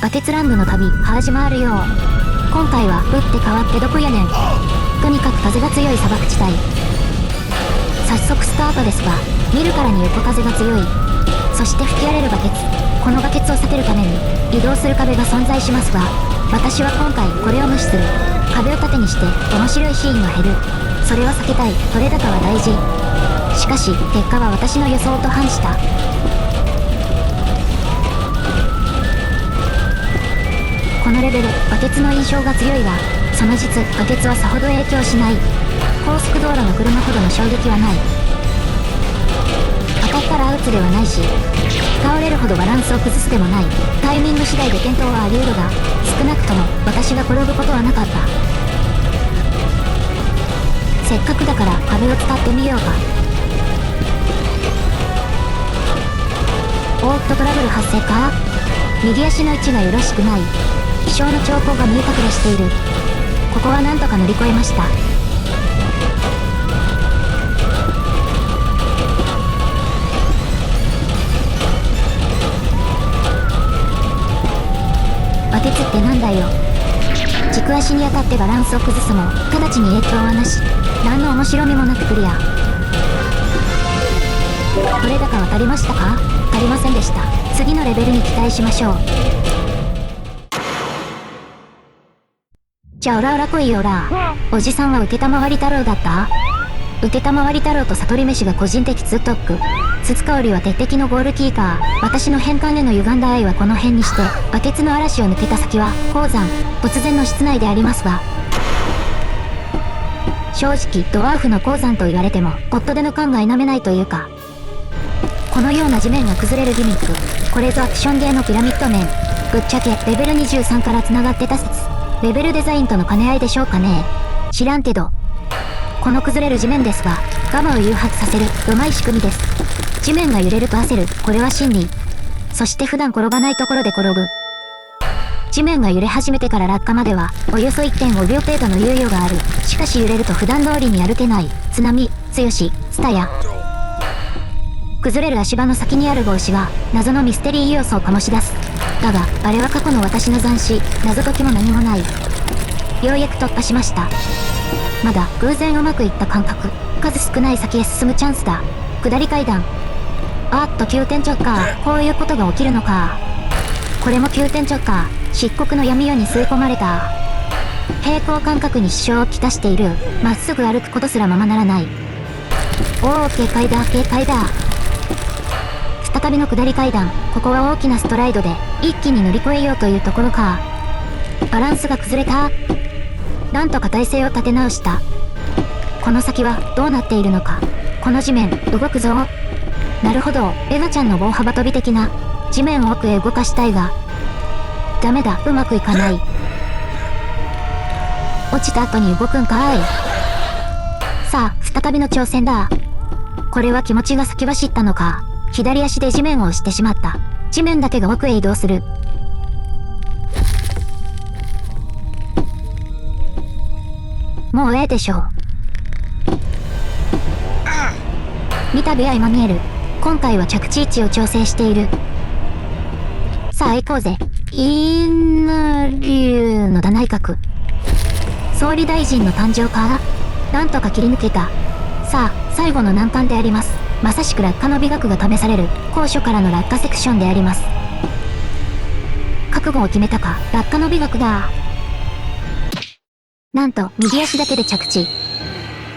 バケツランドの旅始まるよ。今回は打って変わってどこやねん。とにかく風が強い砂漠地帯。早速スタートですが、見るからに横風が強い。そして吹き荒れるバケツ。このバケツを避けるために移動する壁が存在しますが、私は今回これを無視する。壁を盾にして面白いシーンが減る。それは避けたい。取れ高は大事。しかし結果は私の予想と反した。このレベルバケツの印象が強いが、その実バケツはさほど影響しない。高速道路の車ほどの衝撃はない。当たったらアウツではないし、倒れるほどバランスを崩すでもない。タイミング次第で転倒はあり得るが、少なくとも私が転ぶことはなかった。せっかくだから壁を使ってみようか。おーっとトラブル発生か。右足の位置がよろしくない。気象の兆候が見え隠れしている。ここはなんとか乗り越えました。バケツってなんだよ。軸足に当たってバランスを崩すも直ちに影響はなし。何の面白みもなくクリア。取れ高は足りましたか？足りませんでした。次のレベルに期待しましょう。じゃあオラオラ来いよオラ。おじさんは受けたまわり太郎だった？受けたまわり太郎と悟り飯が個人的ツートック。筒香織は鉄壁のゴールキーパー。私の変換への歪んだ愛はこの辺にして、バケツの嵐を抜けた先は鉱山。突然の室内でありますが、正直ドワーフの鉱山と言われてもポットでの感が否めないというか、このような地面が崩れるギミック、これぞアクションゲーのピラミッド面。ぶっちゃけレベル23から繋がってた説、レベルデザインとの兼ね合いでしょうかね。知らんけど、この崩れる地面ですが、ガマを誘発させるうまい仕組みです。地面が揺れると焦る、これは真理。そして普段転ばないところで転ぶ。地面が揺れ始めてから落下まではおよそ 1.5 秒程度の猶予がある。しかし揺れると普段通りに歩けない。津波、強し、ツタヤ。崩れる足場の先にある帽子が謎のミステリー要素を醸し出す。だがあれは過去の私の残死。謎解きも何もない。ようやく突破しました。まだ偶然うまくいった感覚。数少ない先へ進むチャンスだ。下り階段。あーっと急転直下。こういうことが起きるのか。これも急転直下。漆黒の闇夜に吸い込まれた。平行感覚に支障をきたしている。まっすぐ歩くことすらままならない。おお、警戒だ警戒だ。再びの下り階段。ここは大きなストライドで一気に乗り越えようというところか。バランスが崩れた。なんとか体勢を立て直した。この先はどうなっているのか。この地面動くぞ。なるほど、エガちゃんの棒幅跳び的な。地面を奥へ動かしたいが、ダメだ、うまくいかない。落ちた後に動くんかい。さあ再びの挑戦だ。これは気持ちが先走ったのか。左足で地面を押してしまった。地面だけが奥へ移動する。もうええでしょう。見たびは今見える。今回は着地位置を調整している。さあ行こうぜ。インナリューの内閣。総理大臣の誕生か。なんとか切り抜けた。さあ最後の難関であります。まさしく落下の美学が試される高所からの落下セクションであります。覚悟を決めたか。落下の美学だ。なんと右足だけで着地。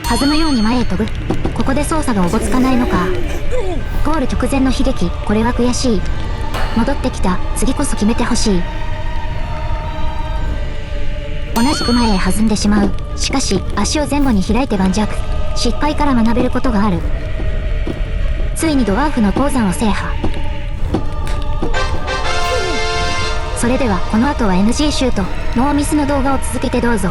弾むように前へ飛ぶ。ここで操作がおぼつかないのか。ゴール直前の悲劇。これは悔しい。戻ってきた。次こそ決めてほしい。同じく前へ弾んでしまう。しかし足を前後に開いて盤石。失敗から学べることがある。ついにドワーフの鉱山を制覇。それではこの後は NG シュートノーミスの動画を続けてどうぞ。